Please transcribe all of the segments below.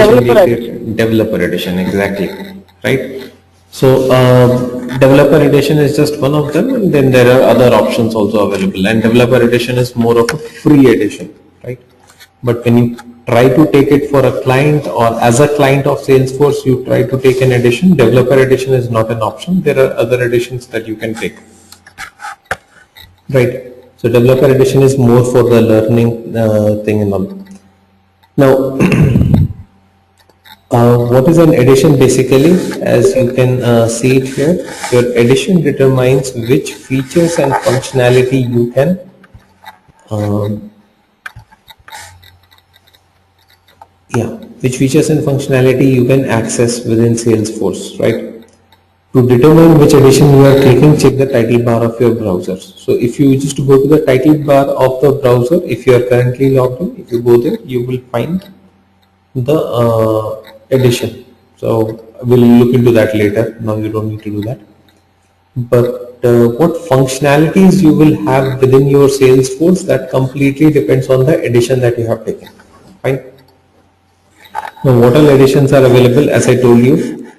Developer edition. Developer edition, exactly, right? So developer edition is just one of them, and then there are other options also available. And developer edition is more of a free edition, right? But when you try to take it for a client or as a client of Salesforce, you try to take an edition. Developer edition is not an option. There are other editions that you can take, right? So developer edition is more for the learning thing and all. Now, what is an edition basically? As you can see it here, your edition determines which features and functionality you can which features and functionality you can access within Salesforce, right? To determine which edition you are clicking, check the title bar of your browser. So if you just go to the title bar of the browser, if you are currently logged in, if you go there, you will find the edition. So we'll look into that later. Now you don't need to do that. But what functionalities you will have within your Salesforce, that completely depends on the edition that you have taken. Fine. Now, what all editions are available? As I told you,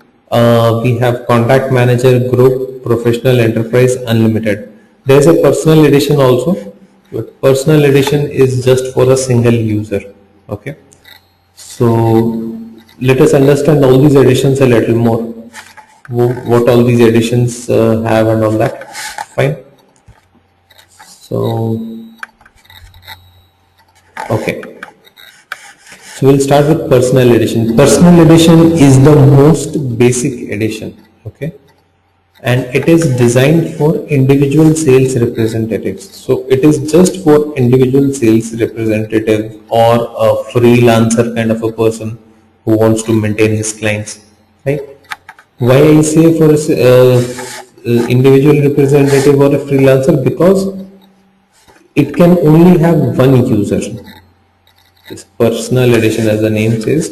we have Contact Manager, Group, Professional, Enterprise, Unlimited. There is a Personal edition also, but Personal edition is just for a single user. Okay. So let us understand all these editions a little more. What all these editions have and all that. Fine. So okay. So we'll start with Personal edition. Personal edition is the most basic edition, okay, and it is designed for individual sales representatives. So it is just for individual sales representative or a freelancer kind of a person who wants to maintain his clients, right? Why I say for individual representative or a freelancer? Because it can only have one user. This Personal edition, as the name says,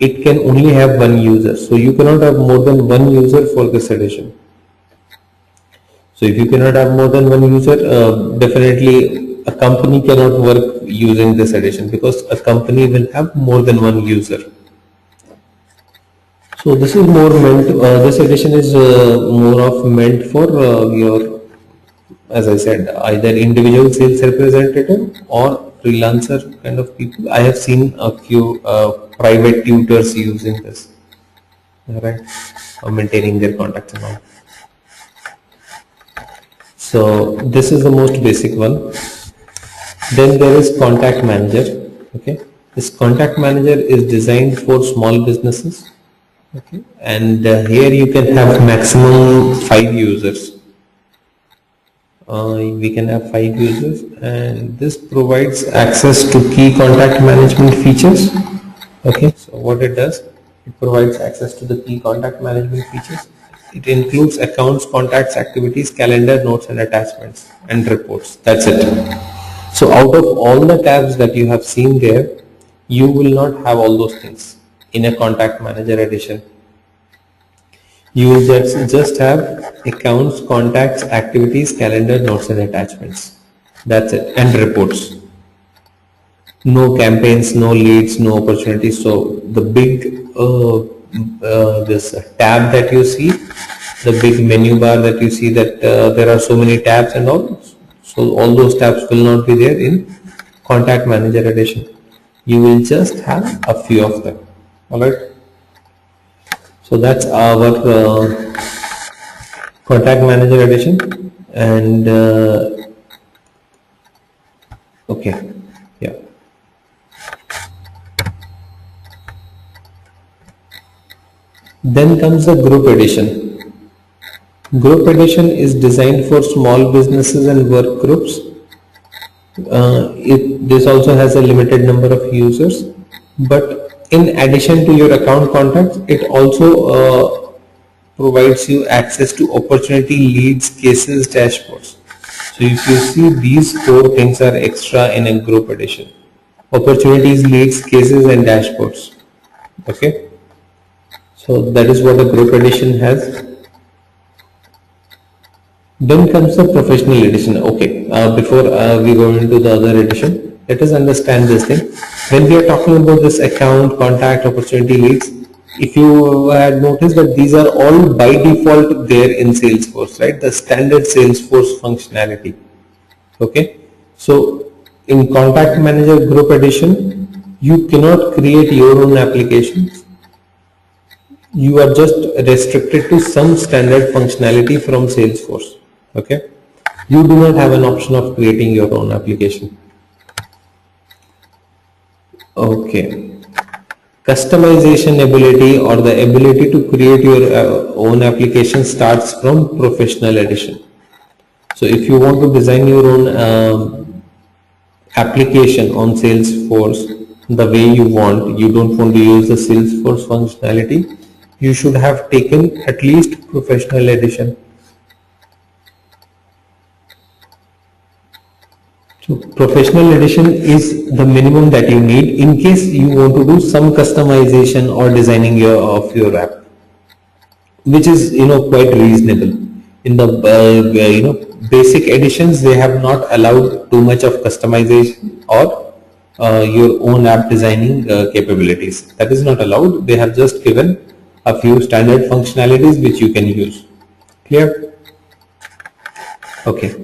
it can only have one user. So you cannot have more than one user for this edition. So if you cannot have more than one user, definitely a company cannot work using this edition, because a company will have more than one user. So this is more meant, this edition is more of meant for your, as I said, either individual sales representative or freelancer kind of people. I have seen a few private tutors using this, right, maintaining their contacts and all. So this is the most basic one. Then there is Contact Manager. Okay, this Contact Manager is designed for small businesses. Okay, and here you can have maximum 5 users. We can have 5 users, and this provides access to key contact management features. Okay, so what it does, it provides access to the key contact management features. It includes accounts, contacts, activities, calendar, notes and attachments, and reports. That's it. So out of all the tabs that you have seen there, you will not have all those things in a Contact Manager edition. You will just have accounts, contacts, activities, calendar, notes and attachments. That's it. And reports. No campaigns, no leads, no opportunities. So the big this tab that you see, the big menu bar that you see, that there are so many tabs and all. So all those tabs will not be there in Contact Manager edition. You will just have a few of them. Alright. So that's our Contact Manager edition. And okay, yeah. Then comes the Group edition. Group edition is designed for small businesses and work groups. This also has a limited number of users, but in addition to your account contacts, it also provides you access to opportunity, leads, cases, dashboards. So if you see, these 4 things are extra in a Group edition: opportunities, leads, cases and dashboards. Okay, so that is what a Group edition has. Then comes the Professional edition. Okay, before we go into the other edition, Let us understand this thing. When we are talking about this account, contact, opportunity, leads, if you had noticed that these are all by default there in Salesforce, right? The standard Salesforce functionality. Okay. So in Contact Manager Group Edition, you cannot create your own applications. You are just restricted to some standard functionality from Salesforce. Okay. You do not have an option of creating your own application. Okay. Customization ability or the ability to create your own application starts from Professional Edition. So if you want to design your own application on Salesforce the way you want, you don't want to use the Salesforce functionality, you should have taken at least Professional Edition. So Professional Edition is the minimum that you need in case you want to do some customization or designing of your app, which is quite reasonable. In the basic editions, they have not allowed too much of customization or your own app designing capabilities. That is not allowed. They have just given a few standard functionalities which you can use. Clear? Okay.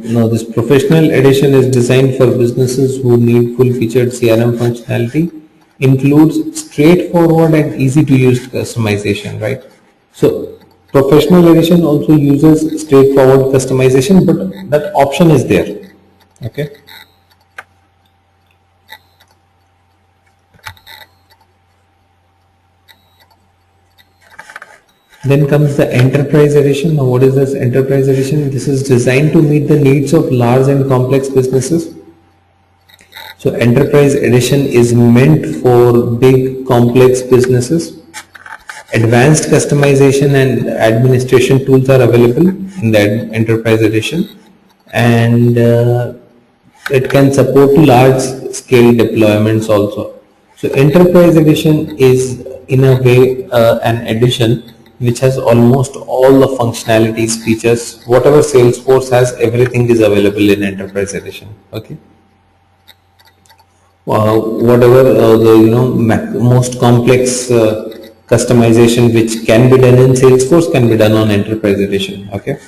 Now this Professional Edition is designed for businesses who need full-featured CRM functionality, includes straightforward and easy to use customization, right? So Professional Edition also uses straightforward customization, but that option is there. Okay. Then comes the Enterprise Edition. Now what is this Enterprise Edition? This is designed to meet the needs of large and complex businesses. So Enterprise Edition is meant for big complex businesses. Advanced customization and administration tools are available in the Enterprise Edition, and it can support large scale deployments also. So Enterprise Edition is in a way an edition which has almost all the functionalities, features, whatever Salesforce has, everything is available in Enterprise Edition. Okay. Whatever the most complex customization which can be done in Salesforce can be done on Enterprise Edition. Okay.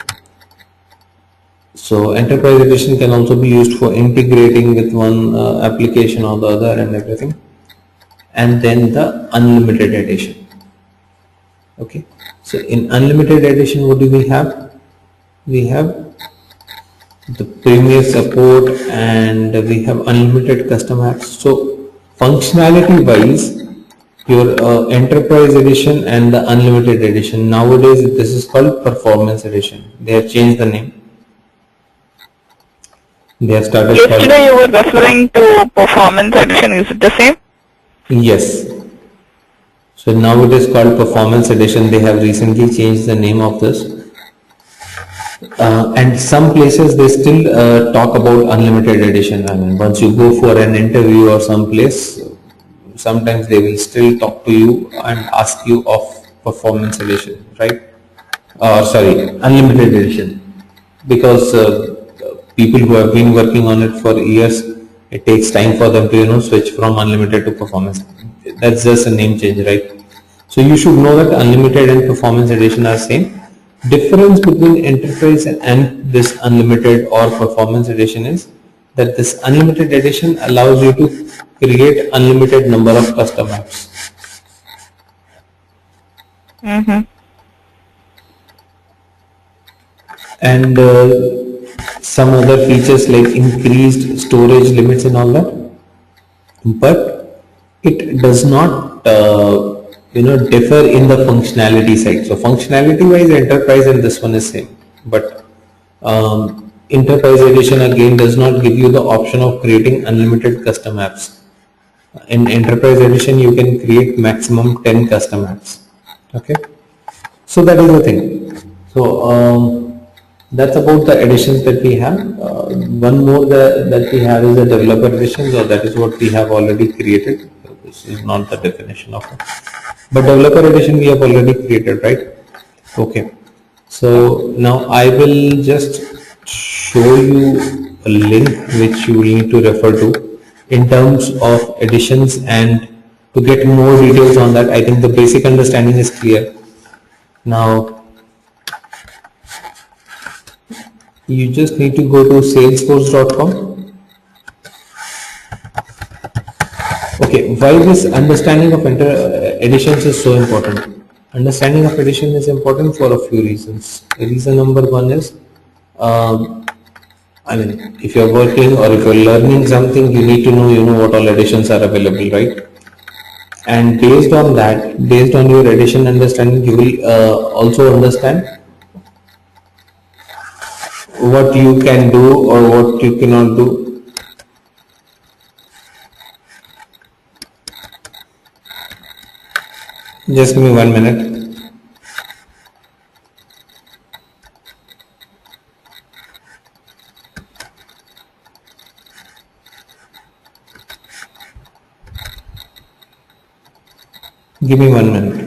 So Enterprise Edition can also be used for integrating with one application or the other and everything. And then the Unlimited Edition. Okay. So in Unlimited Edition, what do we have? We have the Premier support and we have unlimited custom apps. So functionality wise, your Enterprise Edition and the Unlimited Edition, nowadays this is called Performance Edition. They have changed the name. They have started. Yesterday you were referring to Performance Edition. Is it the same? Yes. So now it is called Performance Edition. They have recently changed the name of this. And some places they still talk about Unlimited Edition. I mean, once you go for an interview or some place, sometimes they will still talk to you and ask you of Performance Edition, right? Sorry, Unlimited Edition. Because people who have been working on it for years, it takes time for them to switch from Unlimited to Performance. That's just a name change, right? So you should know that Unlimited and Performance Edition are same. Difference between Enterprise and this Unlimited or Performance Edition is that this Unlimited Edition allows you to create unlimited number of custom apps. And some other features like increased storage limits and all that, but it does not differ in the functionality side. So functionality wise, Enterprise and this one is same, but Enterprise Edition again does not give you the option of creating unlimited custom apps. In Enterprise Edition you can create maximum 10 custom apps. Okay, so that is the thing. So that's about the editions that we have. One more that we have is the developer edition, so that is what we have already created. This is not the definition of it, but developer edition we have already created, right? Okay, so now I will just show you a link which you will need to refer to in terms of additions, and to get more details on that. I think the basic understanding is clear. Now you just need to go to salesforce.com. Okay, why this understanding of additions is so important? Understanding of addition is important for a few reasons. Reason number one is, I mean, if you're working or if you're learning something, you need to know, what all additions are available, right? And based on that, based on your addition understanding, you will also understand what you can do or what you cannot do. Just give me 1 minute. Give me 1 minute.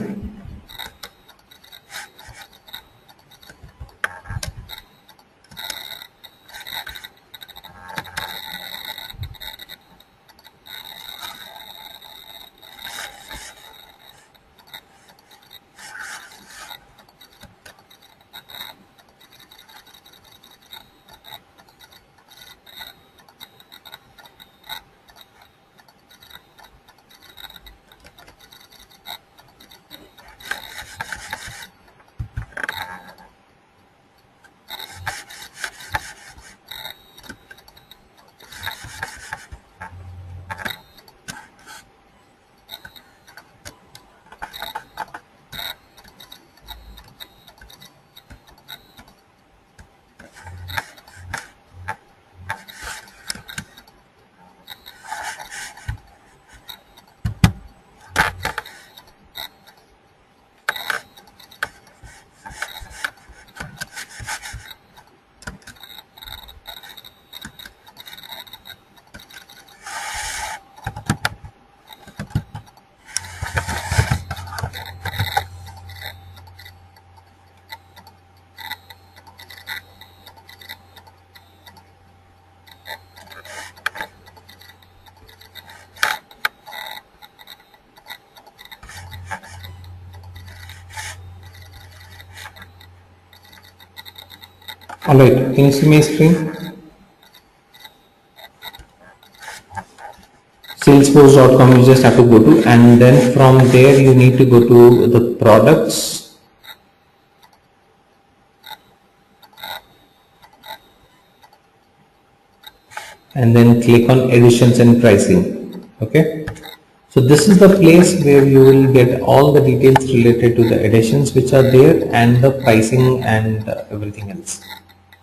Alright, can you see my screen? Salesforce.com you just have to go to, and then from there you need to go to the products, and then click on additions and pricing. Okay, so this is the place where you will get all the details related to the additions which are there, and the pricing and everything else,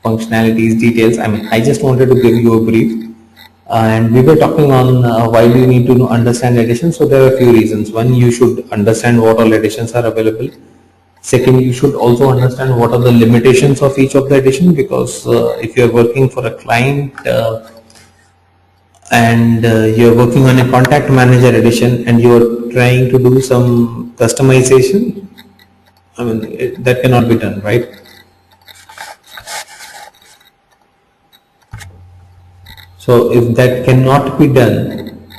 functionalities, details. I mean, I just wanted to give you a brief. And we were talking on why do you need to understand additions. So there are a few reasons. One, you should understand what all additions are available. Second, you should also understand what are the limitations of each of the addition, because if you are working for a client and you're working on a contact manager addition and you're trying to do some customization, I mean, that cannot be done, right? So if that cannot be done,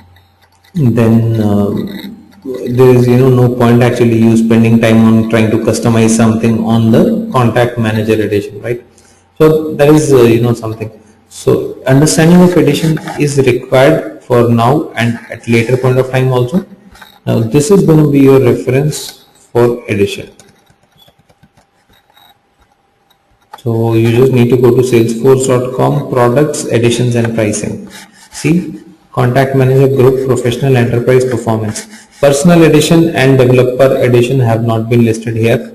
then there is no point actually you spending time on trying to customize something on the contact manager edition, right? So that is something. So understanding of edition is required for now and at later point of time also. Now this is going to be your reference for edition. So you just need to go to salesforce.com, products, additions and pricing. See, contact manager, group, professional, enterprise, performance. Personal edition and developer edition have not been listed here.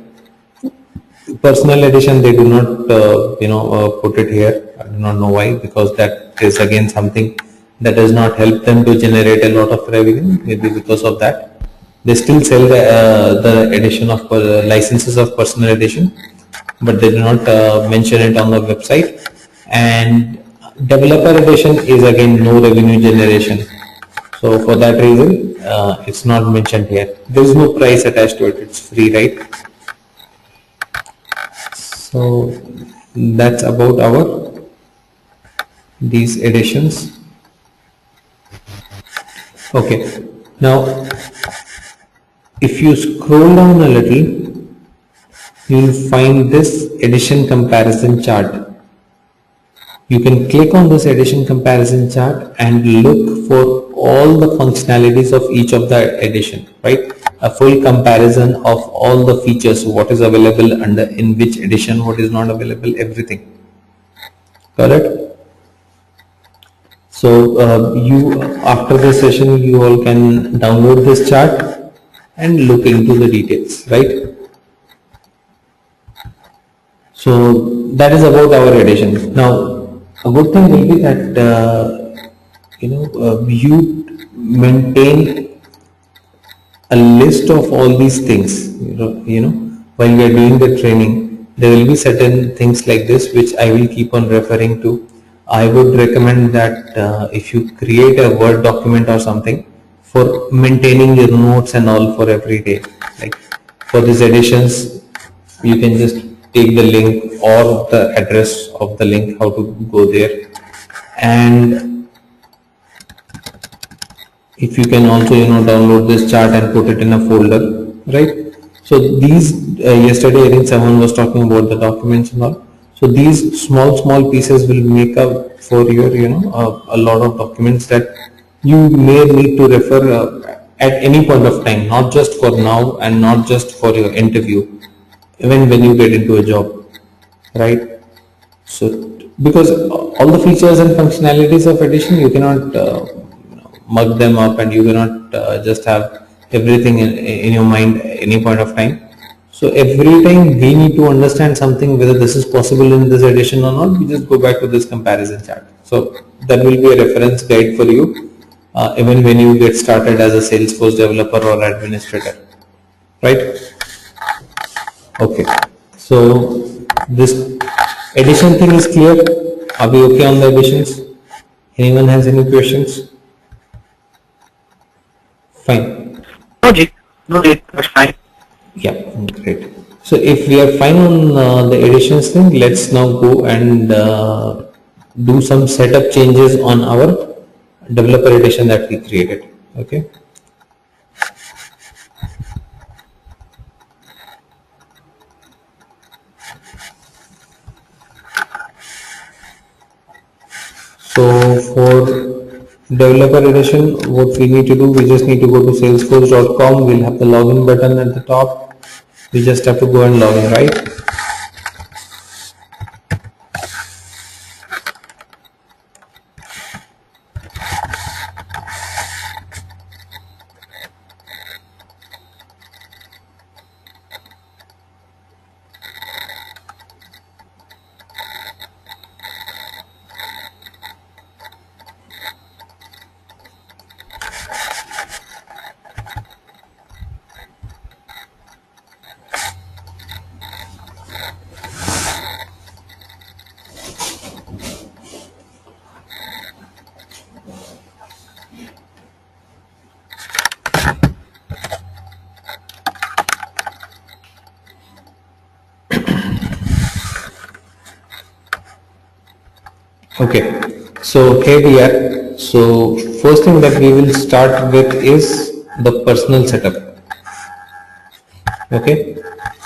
Personal edition, they do not put it here. I do not know why, because that is again something that does not help them to generate a lot of revenue. Maybe because of that, they still sell the edition of licenses of personal edition, but they do not mention it on the website. And developer edition is again no revenue generation. So for that reason, it's not mentioned here. There is no price attached to it. It's free, right? So that's about our these additions. Okay, now if you scroll down a little, you will find this addition comparison chart. You can click on this addition comparison chart and look for all the functionalities of each of the addition, right? A full comparison of all the features, what is available under in which addition, what is not available, everything. Correct? So you, after this session, you all can download this chart and look into the details, right? So that is about our addition. Now, a good thing will be that you maintain a list of all these things. While we are doing the training, there will be certain things like this which I will keep on referring to. I would recommend that if you create a Word document or something for maintaining your notes and all for every day, like for these additions, you can just take the link or the address of the link, how to go there, and if you can also download this chart and put it in a folder, right? So these yesterday I think someone was talking about the documents and all. So these small pieces will make up for your a lot of documents that you may need to refer at any point of time, not just for now and not just for your interview, even when you get into a job, right? So because all the features and functionalities of addition, you cannot mug them up, and you cannot just have everything in your mind any point of time. So every time we need to understand something, whether this is possible in this edition or not, we just go back to this comparison chart. So that will be a reference guide for you even when you get started as a Salesforce developer or administrator, right? Okay, so this addition thing is clear. Are we okay on the additions? Anyone has any questions? Fine. No, that's fine. Yeah, great. So if we are fine on the additions thing, let's now go and do some setup changes on our developer edition that we created. Okay. So for developer edition, what we need to do, we just need to go to salesforce.com. We'll have the login button at the top. We just have to go and log in, right? Okay, so here we are. So first thing that we will start with is the personal setup. Okay,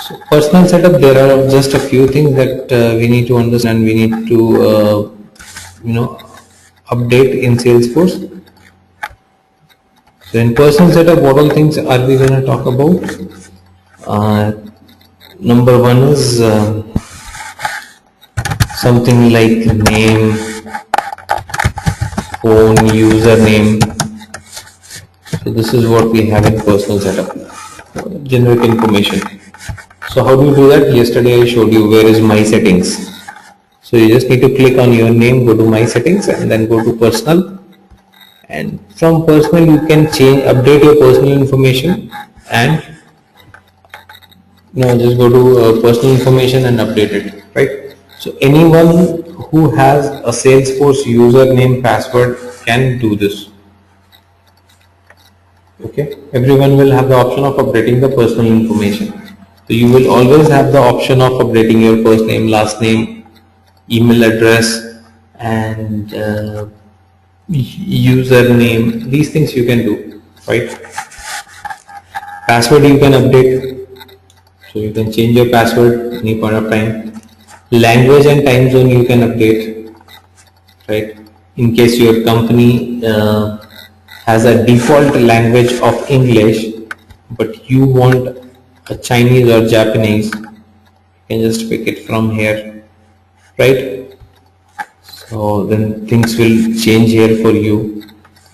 so personal setup, there are just a few things that we need to understand. We need to update in Salesforce. So in personal setup, what all things are we going to talk about? Number one is something like name, phone, username. So this is what we have in personal setup, generic information. So how do you do that? Yesterday I showed you where is my settings. So you just need to click on your name, go to my settings, and then go to personal. And from personal you can update your personal information, and just go to personal information and update it, right? So anyone who has a Salesforce username password can do this. Okay, everyone will have the option of updating the personal information. So you will always have the option of updating your first name, last name, email address, and username. These things you can do, right? Password you can update, so you can change your password any point of time. Language and time zone you can update, right? In case your company has a default language of English, but you want a Chinese or Japanese, you can just pick it from here, right? So then things will change here for you.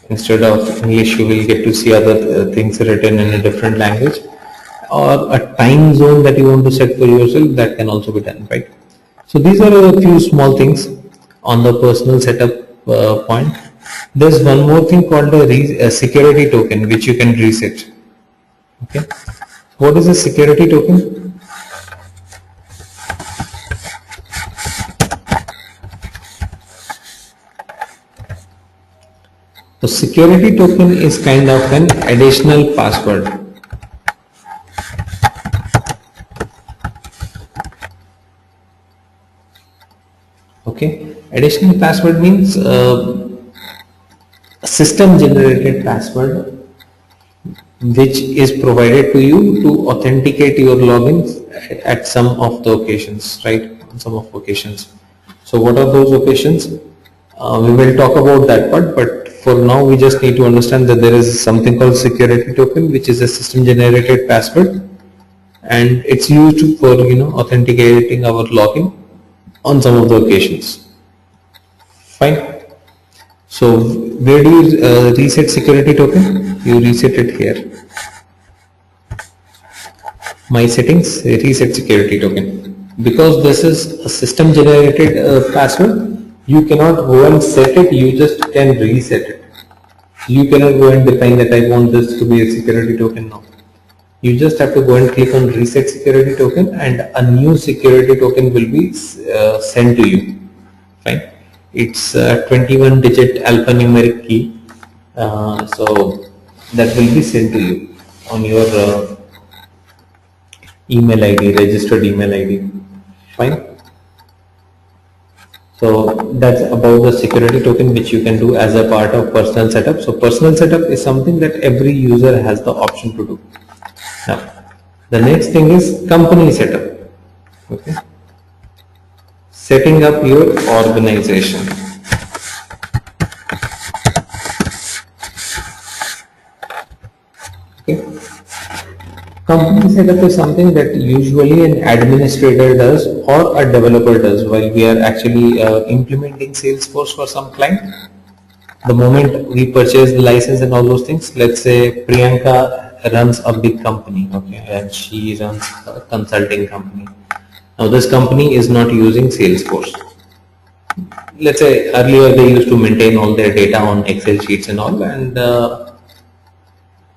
Instead of English, you will get to see other things written in a different language, or a time zone that you want to set for yourself, that can also be done, right? So these are a few small things on the personal setup point. There's one more thing called a security token, which you can reset. Okay, what is a security token? So security token is kind of an additional password. Okay, additional password means a system generated password which is provided to you to authenticate your logins at some of the occasions, right? On some of occasions. So what are those occasions? We will talk about that part, but for now we just need to understand that there is something called security token, which is a system generated password, and it's used for authenticating our login on some of the occasions. Fine. So where do you reset security token? You reset it here. My settings, reset security token. Because this is a system generated password, you cannot go and set it, you just can reset it. You cannot go and define that I want this to be a security token now. You just have to go and click on reset security token, and a new security token will be sent to you. Fine. It's a 21-digit alphanumeric key, so that will be sent to you on your email ID, registered email ID. Fine. So that's about the security token, which you can do as a part of personal setup. So personal setup is something that every user has the option to do. Now, the next thing is company setup. Okay. Setting up your organization. Okay. Company setup is something that usually an administrator does or a developer does while we are actually implementing Salesforce for some client. The moment we purchase the license and all those things, let's say Priyanka runs a big company, okay, and she runs a consulting company. Now this company is not using Salesforce. Let's say earlier they used to maintain all their data on Excel sheets and all, and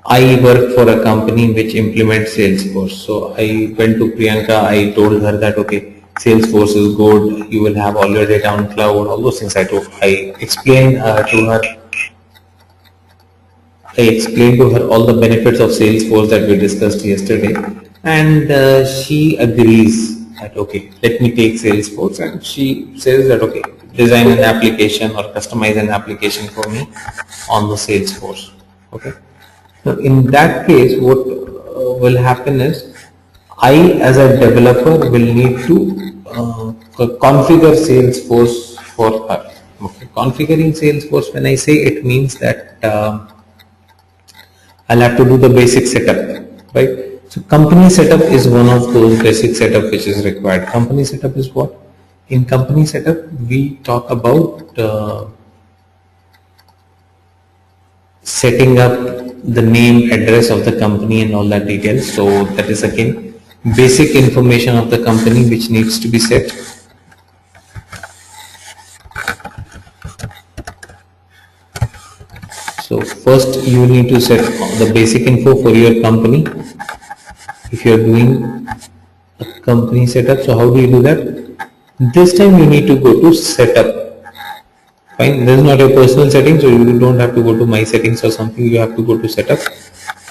I work for a company which implements Salesforce. So I went to Priyanka, I told her that okay, Salesforce is good, you will have all your data on cloud, all those things. I explained to her all the benefits of Salesforce that we discussed yesterday, and she agrees that okay, let me take Salesforce, and she says that okay, design an application or customize an application for me on the Salesforce. Okay. Now in that case, what will happen is I as a developer will need to configure Salesforce for her. Okay. Configuring Salesforce, when I say, it means that I'll have to do the basic setup, right? So company setup is one of those basic setup which is required. Company setup is what? In company setup, we talk about setting up the name, address of the company and all that details. So that is again basic information of the company which needs to be set. So first you need to set the basic info for your company. If you are doing a company setup, so how do you do that? This time you need to go to setup. Fine, this is not your personal settings, so you don't have to go to my settings or something, you have to go to setup.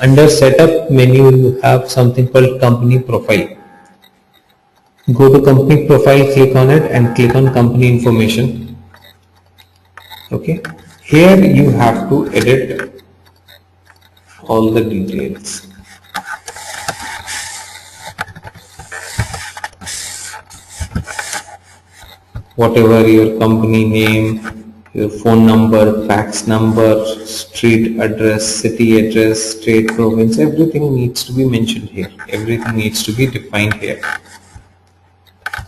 Under setup menu you have something called company profile. Go to company profile, click on it and click on company information. Okay, here you have to edit all the details. Whatever your company name, your phone number, fax number, street address, city address, state, province, everything needs to be mentioned here. Everything needs to be defined here.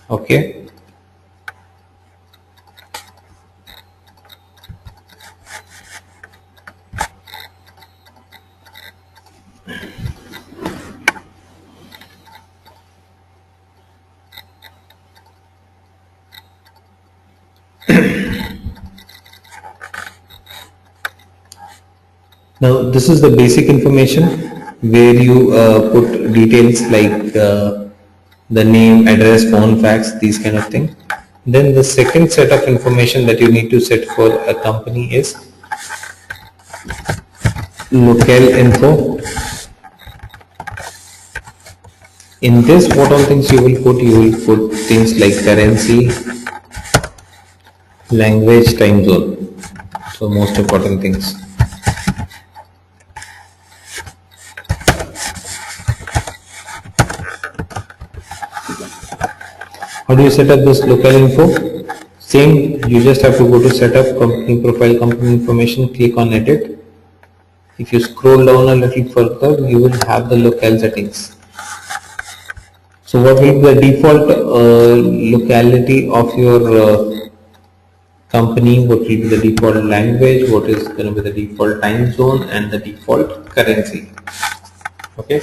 Okay. Now this is the basic information where you put details like the name, address, phone, fax, these kind of thing. Then the second set of information that you need to set for a company is locale info. In this, what all things you will put? You will put things like currency, language, time zone. So most important things. How do you set up this locale info? Same, you just have to go to setup, company profile, company information, click on edit. If you scroll down a little further, you will have the locale settings. So what will be the default locality of your company? What will be the default language? What is going to be the default time zone and the default currency? Okay.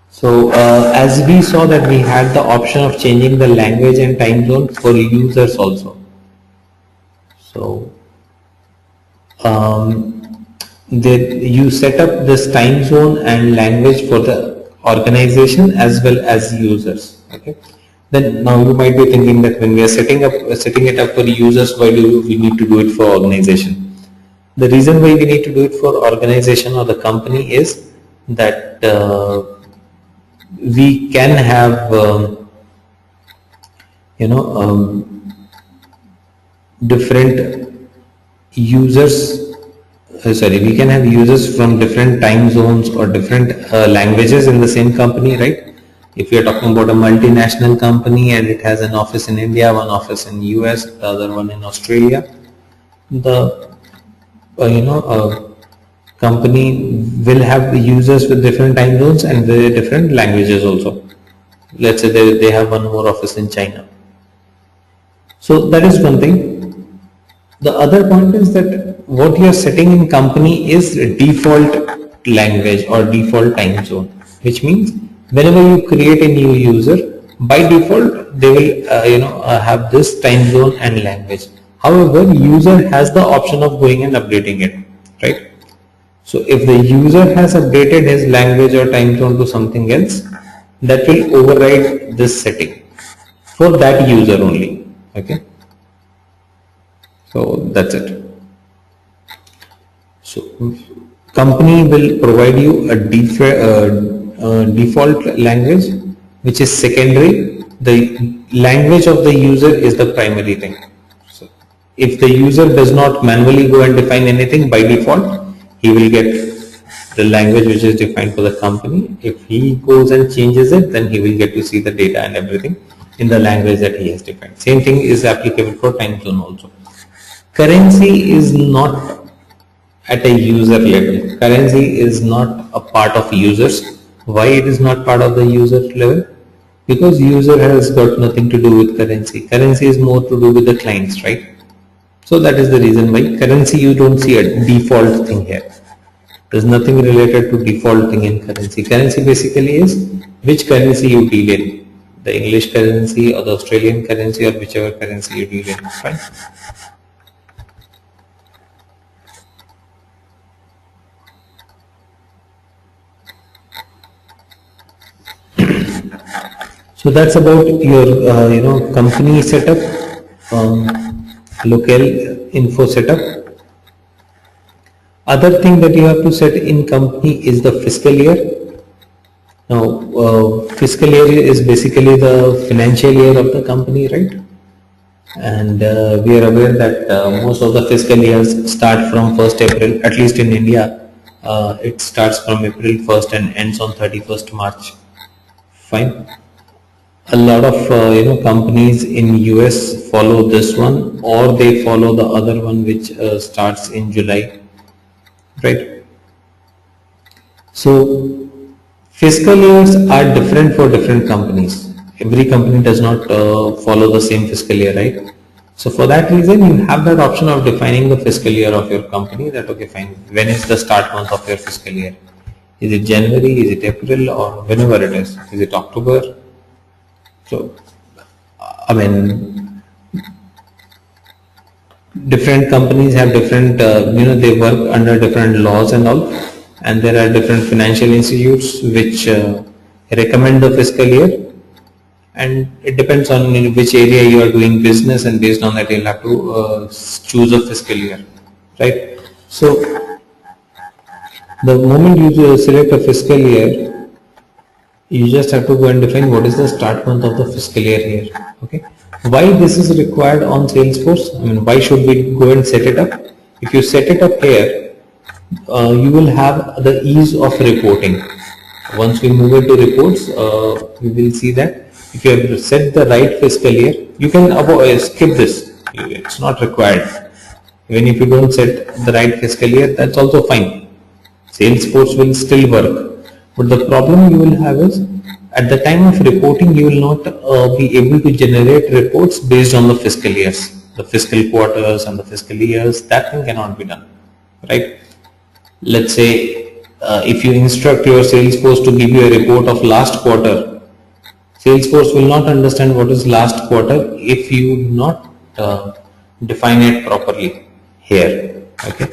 So as we saw that we had the option of changing the language and time zone for users also. So you set up this time zone and language for the organization as well as users. Okay. Then now you might be thinking that when we are setting it up for users, why do we need to do it for organization? The reason why we need to do it for organization or the company is that we can have different users. We can have users from different time zones or different languages in the same company, right? If you are talking about a multinational company and it has an office in India, one office in US, the other one in Australia, the company will have users with different time zones and different languages also. Let's say they have one more office in China. So that is one thing. The other point is that what you are setting in company is default language or default time zone, which means whenever you create a new user, by default they will have this time zone and language. However, user has the option of going and updating it, right? So if the user has updated his language or time zone to something else, that will override this setting for that user only. Okay. So that's it. So company will provide you a default language which is secondary. The language of the user is the primary thing. So if the user does not manually go and define anything, by default he will get the language which is defined for the company. If he goes and changes it, then he will get to see the data and everything in the language that he has defined. Same thing is applicable for time zone also. Currency is not at a user level. Currency is not a part of users. Why it is not part of the user level? Because user has got nothing to do with currency. Currency is more to do with the clients, right? So that is the reason why currency you don't see a default thing here. There's nothing related to default thing in currency. Currency basically is which currency you deal in. The English currency or the Australian currency or whichever currency you deal in. Fine. So that's about your company setup, locale info setup. Other thing that you have to set in company is the fiscal year. Now fiscal year is basically the financial year of the company, right? And we are aware that most of the fiscal years start from 1st April, at least in India. It starts from April 1st and ends on 31st March. Fine. A lot of companies in US follow this one, or they follow the other one which starts in July, right? So fiscal years are different for different companies. Every company does not follow the same fiscal year, right? So for that reason, you have that option of defining the fiscal year of your company. That okay, fine. When is the start month of your fiscal year? Is it January? Is it April? Or whenever it is? Is it October? So I mean, different companies have different, they work under different laws and all, and there are different financial institutes which recommend the fiscal year, and it depends on in which area you are doing business, and based on that you'll have to choose a fiscal year, right? So the moment you select a fiscal year, you just have to go and define what is the start month of the fiscal year here. Okay, why this is required on Salesforce? I mean, why should we go and set it up? If you set it up here, you will have the ease of reporting. Once we move into reports, we will see that if you have set the right fiscal year, you can skip this. It's not required. Even if you don't set the right fiscal year, that's also fine. Salesforce will still work. But the problem you will have is at the time of reporting, you will not be able to generate reports based on the fiscal years, the fiscal quarters and the fiscal years. That thing cannot be done, right? Let's say if you instruct your Salesforce to give you a report of last quarter, Salesforce will not understand what is last quarter if you do not define it properly here. Okay.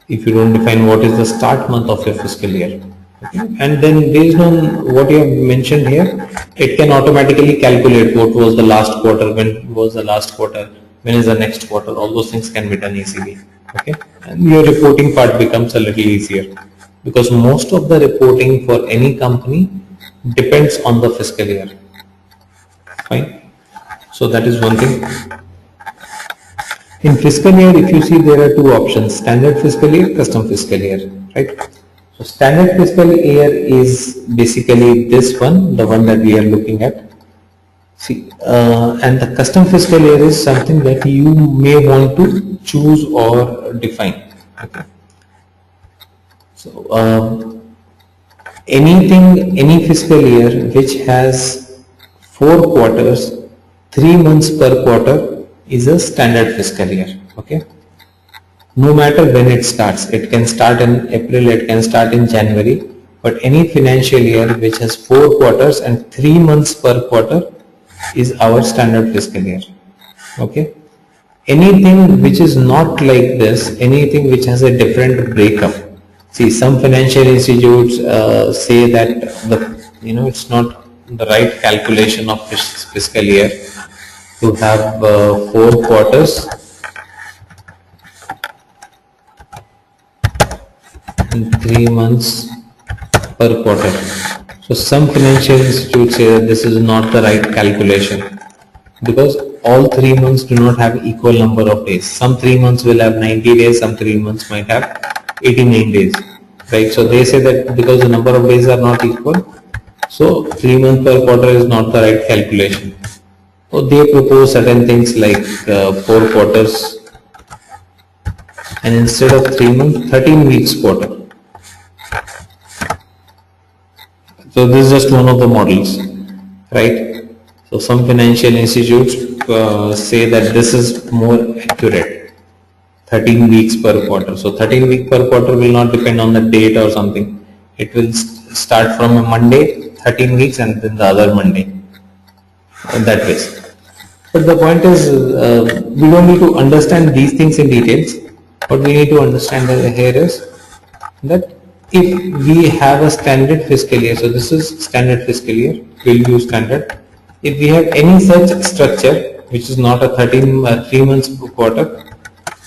If you don't define what is the start month of your fiscal year. Okay. And then based on what you have mentioned here, it can automatically calculate what was the last quarter, when was the last quarter, when is the next quarter. All those things can be done easily. Okay. And your reporting part becomes a little easier because most of the reporting for any company depends on the fiscal year. Fine. So that is one thing. In fiscal year, if you see, there are two options: standard fiscal year, custom fiscal year, right? So standard fiscal year is basically this one, the one that we are looking at. See, and the custom fiscal year is something that you may want to choose or define. Okay. So any fiscal year which has 4 quarters, 3 months per quarter is a standard fiscal year. Okay. No matter when it starts, it can start in April, it can start in January, but any financial year which has 4 quarters and 3 months per quarter is our standard fiscal year. Okay. Anything which is not like this, anything which has a different breakup. See, some financial institutes say that it's not the right calculation of fiscal year to have 4 quarters and 3 months per quarter. So some financial institutes say that this is not the right calculation because all 3 months do not have equal number of days. Some 3 months will have 90 days, some 3 months might have 89 days, right? So they say that because the number of days are not equal, so 3 months per quarter is not the right calculation. So they propose certain things like 4 quarters and instead of 3 months, 13 weeks quarter. So this is just one of the models, right? So some financial institutes say that this is more accurate, 13 weeks per quarter. So 13 weeks per quarter will not depend on the date or something. It will start from a Monday, 13 weeks, and then the other Monday. That way. But the point is, we don't need to understand these things in details. What we need to understand here is that if we have a standard fiscal year, so this is standard fiscal year, we'll use standard. If we have any such structure, which is not a 3 months per quarter,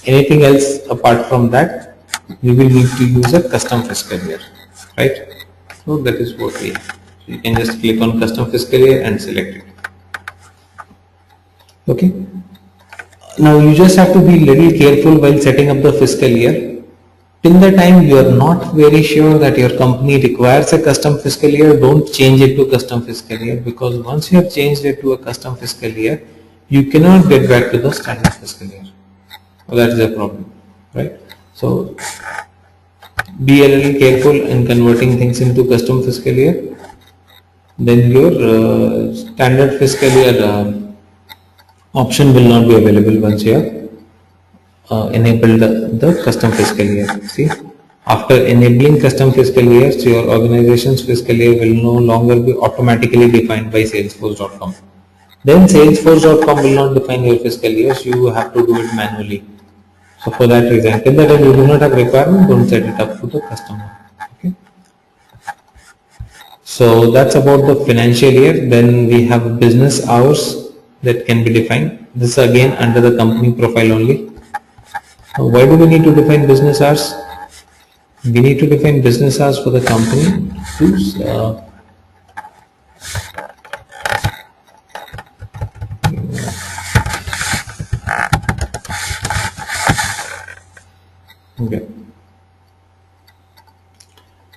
anything else apart from that, we will need to use a custom fiscal year, right? So that is what we have. So you can just click on custom fiscal year and select it. Okay. Now you just have to be little careful while setting up the fiscal year. Till the time you are not very sure that your company requires a custom fiscal year, don't change it to custom fiscal year, because once you have changed it to a custom fiscal year, you cannot get back to the standard fiscal year. Well, that is a problem, right? So be a little careful in converting things into custom fiscal year. Then your standard fiscal year option will not be available once you have enable the custom fiscal year. See, after enabling custom fiscal years, your organization's fiscal year will no longer be automatically defined by Salesforce.com. Then Salesforce.com will not define your fiscal years, you have to do it manually. So for that reason, till the time you do not have requirement, don't set it up to the customer. Okay. So that's about the financial year. Then we have business hours that can be defined. This is again under the company profile only. Why do we need to define business hours? We need to define business hours for the company to okay.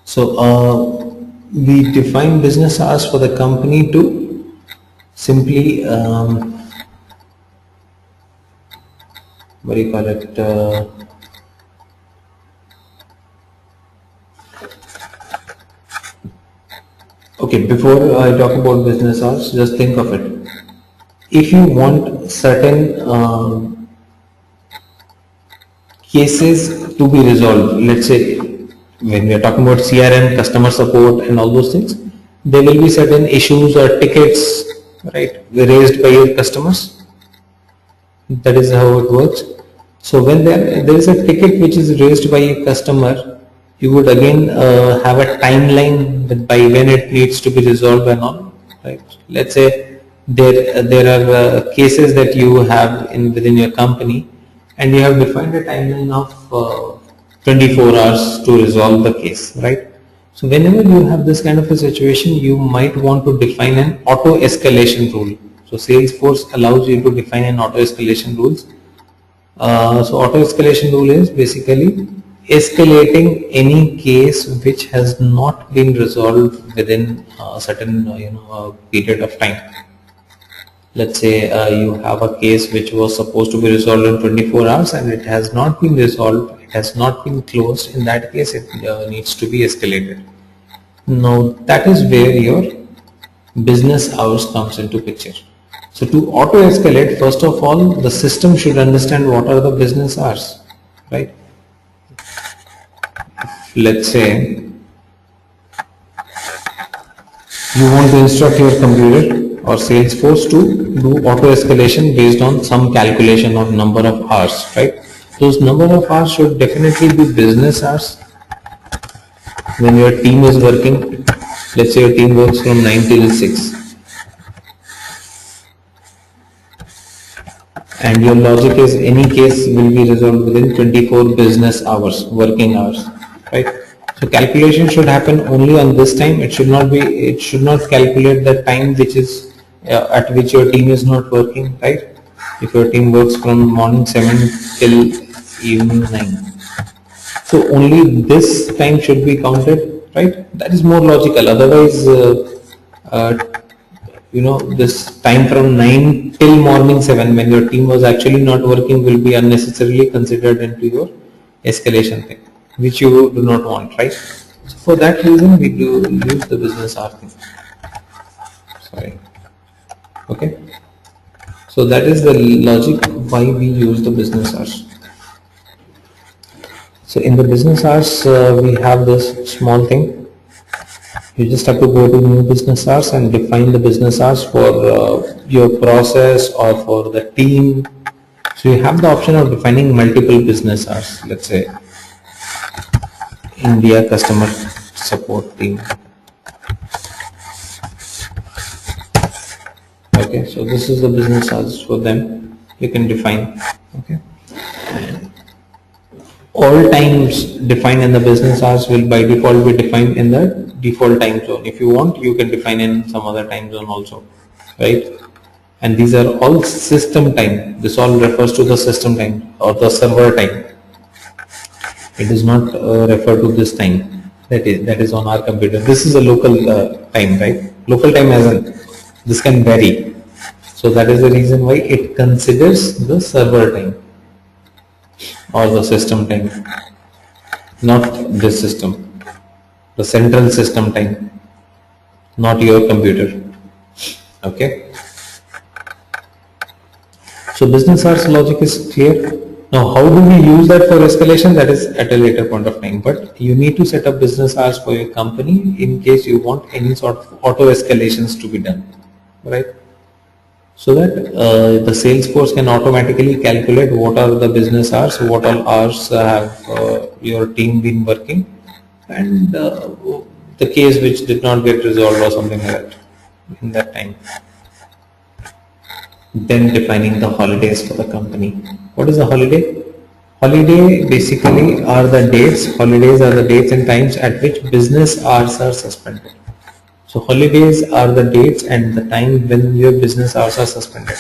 So we define business hours for the company to simply what do you call it? Okay, before I talk about business hours, just think of it. If you want certain cases to be resolved, let's say when we are talking about CRM, customer support and all those things, there will be certain issues or tickets, right, raised by your customers. That is how it works. So when there is a ticket which is raised by a customer, you would again have a timeline that by when it needs to be resolved and all, right? Let's say there are cases that you have within your company, and you have defined a timeline of 24 hours to resolve the case, right? So whenever you have this kind of a situation, you might want to define an auto escalation rule. So Salesforce allows you to define an auto escalation rules. So auto escalation rule is basically escalating any case which has not been resolved within a certain period of time. Let's say you have a case which was supposed to be resolved in 24 hours and it has not been resolved, it has not been closed. In that case, it needs to be escalated. Now that is where your business hours comes into picture. So to auto escalate, first of all, the system should understand what are the business hours, right? Let's say you want to instruct your computer or Salesforce to do auto escalation based on some calculation of number of hours, right? Those number of hours should definitely be business hours. When your team is working, let's say your team works from 9 till 6. And your logic is any case will be resolved within 24 business hours, working hours, right? So calculation should happen only on this time. It should not calculate the time which is at which your team is not working, right? If your team works from morning 7 till evening 9. So only this time should be counted, right? That is more logical. Otherwise, this time from 9 till morning 7 when your team was actually not working will be unnecessarily considered into your escalation thing, which you do not want, right? So for that reason, we do use the business hour thing. Sorry. Okay. So that is the logic why we use the business hours. So in the business hours, we have this small thing. You just have to go to new business hours and define the business hours for your process or for the team. So you have the option of defining multiple business hours. Let's say India customer support team. Okay, so this is the business hours for them. You can define. Okay. And all times defined in the business hours will by default be defined in the default time zone. If you want, you can define in some other time zone also, right? and these are all system time. This all refers to the system time or the server time. It does not refer to this time that is on our computer. This is a local time, right? Local time as in this can vary. So that is the reason why it considers the server time or the system time, not this system, the central system time, not your computer. Okay. So business hours logic is clear. Now, how do we use that for escalation? That is at a later point of time. But you need to set up business hours for your company in case you want any sort of auto escalations to be done, right? So that the Salesforce can automatically calculate what are the business hours, what all hours have your team been working, and the case which did not get resolved or something like that in that time. Then defining the holidays for the company. What is a holiday? Holiday basically are the dates, holidays are the dates and times at which business hours are suspended. So holidays are the dates and the time when your business hours are suspended.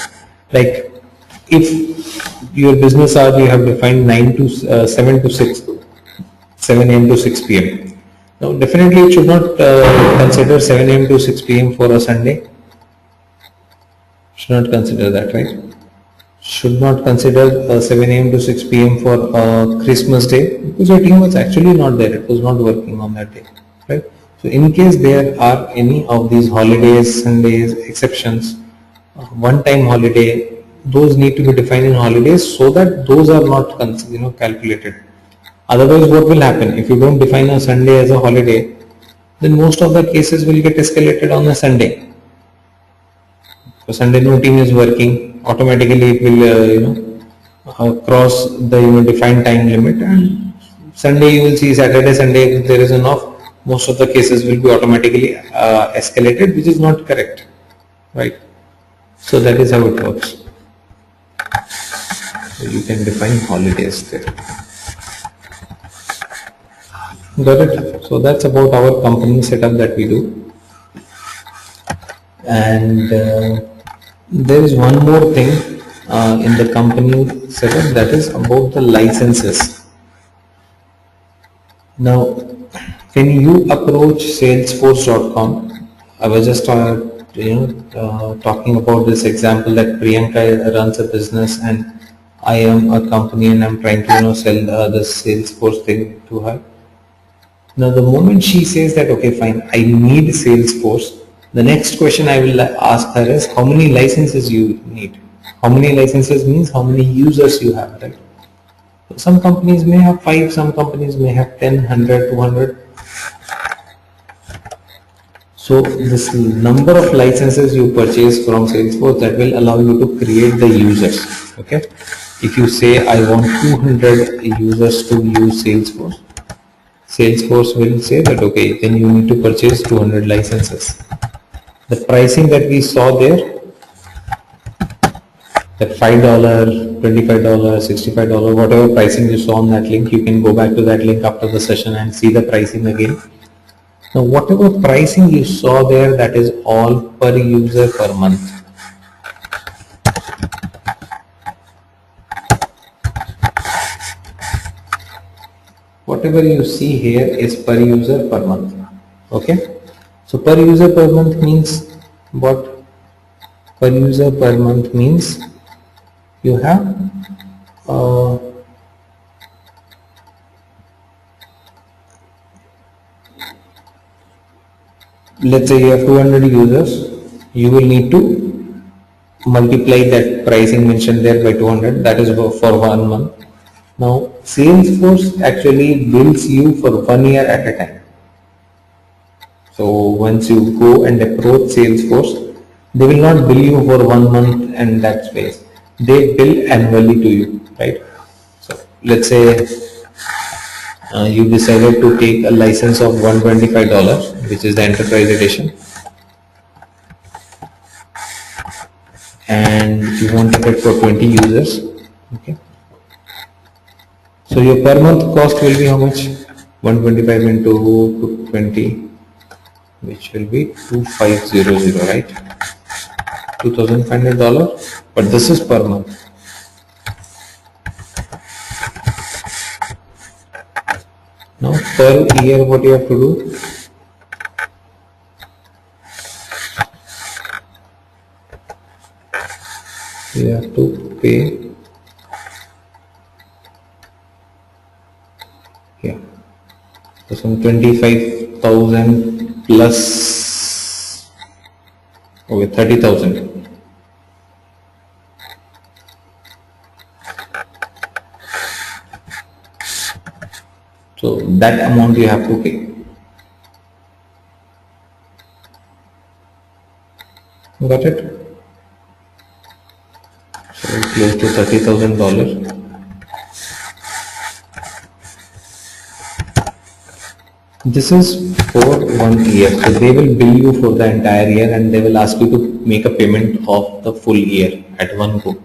Like if your business hours you have defined 7 to 6, 7 a.m. to 6 p.m. Now definitely it should not consider 7 a.m. to 6 p.m. for a Sunday. Should not consider that, right? Should not consider 7 a.m. to 6 p.m. for Christmas Day because your team was actually not there. It was not working on that day, right? So in case there are any of these holidays, Sundays, exceptions, one-time holiday, those need to be defined in holidays so that those are not calculated. Otherwise, what will happen if you don't define a Sunday as a holiday? Then most of the cases will get escalated on a Sunday. So Sunday no team is working, automatically it will cross the defined time limit, and Sunday you will see Saturday, Sunday if there is an off, most of the cases will be automatically escalated, which is not correct, right? So that is how it works. So you can define holidays there. Got it? So that's about our company setup that we do. And there is one more thing in the company setup, that is about the licenses. Now, when you approach Salesforce.com, I was just talking about this example that Priyanka runs a business and I am a company and I'm trying to sell the Salesforce thing to her. Now, the moment she says that, okay, fine, I need Salesforce, the next question I will ask her is how many licenses you need. How many licenses means how many users you have, right? So some companies may have 5, some companies may have 10, 100, 200. So this number of licenses you purchase from Salesforce, that will allow you to create the users. Okay. If you say I want 200 users to use Salesforce, Salesforce will say that okay, then you need to purchase 200 licenses. The pricing that we saw there, that $5, $25, $65, whatever pricing you saw on that link, you can go back to that link after the session and see the pricing again. Now whatever pricing you saw there, that is all per user per month. Whatever you see here is per user per month. Okay. So per user per month means what? Per user per month means you have let's say you have 200 users, you will need to multiply that pricing mentioned there by 200, that is for 1 month. Now Salesforce actually bills you for 1 year at a time. So once you go and approach Salesforce, they will not bill you for 1 month and that space. They bill annually to you, right? So let's say you decided to take a license of $125, which is the enterprise edition, and you want to get for 20 users. Okay. So your per month cost will be how much? 125 into 20, which will be 2500, right? $2,500, but this is per month. Now per year, what you have to do, you have to pay here. So some 25,000 plus, okay, 30,000. So that amount you have to pay. Got it? So close to $30,000. This is for 1 year. So they will bill you for the entire year and they will ask you to make a payment of the full year at one go.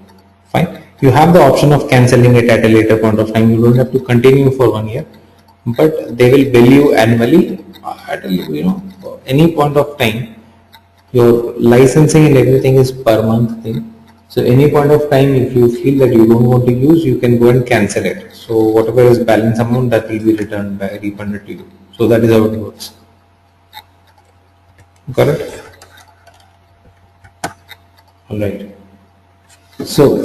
Fine. You have the option of cancelling it at a later point of time. You don't have to continue for 1 year, but they will bill you annually at any point of time. Your licensing and everything is per month thing. So any point of time, if you feel that you don't want to use, you can go and cancel it. So whatever is balance amount, that will be refunded to you. So that is how it works. Got it? All right. So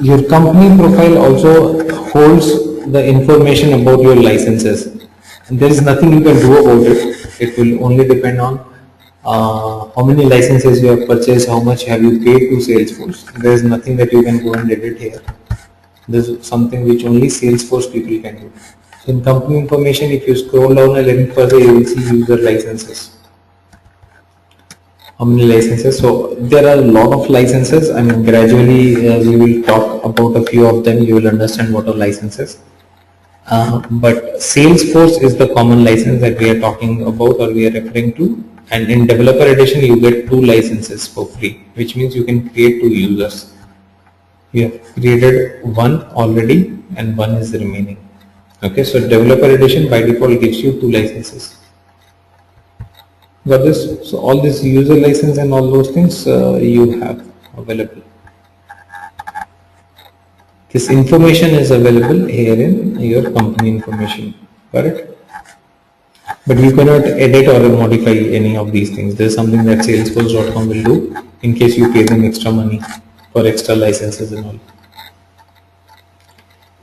your company profile also holds the information about your licenses. And there is nothing you can do about it. It will only depend on how many licenses you have purchased, how much have you paid to Salesforce. There is nothing that you can go and edit here. This is something which only Salesforce people can do. So in company information, if you scroll down a little further, you will see user licenses. How many licenses? So there are a lot of licenses. I mean, gradually we will talk about a few of them. You will understand what are licenses. But Salesforce is the common license that we are talking about or we are referring to. And in developer edition, you get 2 licenses for free, which means you can create 2 users. You have created 1 already and 1 is remaining. Okay, so developer edition by default gives you 2 licenses. Got this? So all this user license and all those things you have available. This information is available here in your company information. Got it? But you cannot edit or modify any of these things. This is something that Salesforce.com will do in case you pay them extra money for extra licenses and all.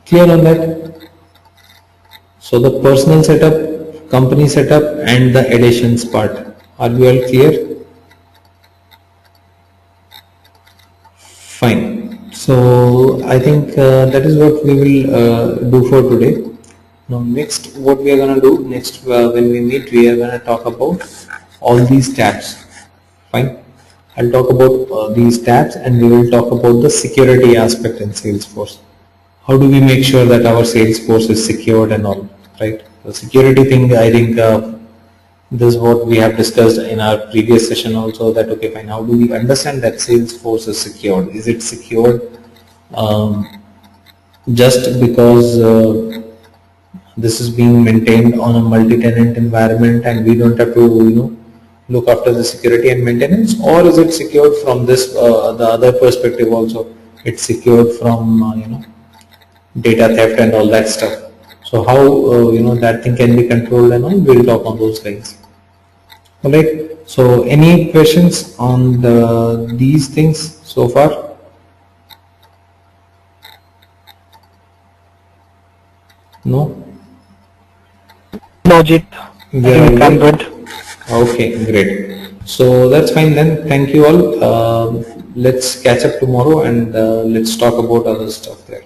Clear on that? So the personal setup, company setup and the additions part. Are you all clear? Fine. So I think that is what we will do for today. Now next, what we are going to do next when we meet, we are going to talk about all these tabs. Fine. I'll talk about these tabs and we will talk about the security aspect in Salesforce. How do we make sure that our Salesforce is secured and all, right? The security thing, I think this is what we have discussed in our previous session also, that okay fine, how do we understand that Salesforce is secured? Is it secured just because this is being maintained on a multi-tenant environment and we don't have to look after the security and maintenance, or is it secured from this the other perspective also? It's secured from data theft and all that stuff. So how that thing can be controlled and all, we'll talk on those lines. Alright, so any questions on these things so far? No? Logic. I'm good. Okay, great. So that's fine then. Thank you all. Let's catch up tomorrow and let's talk about other stuff there.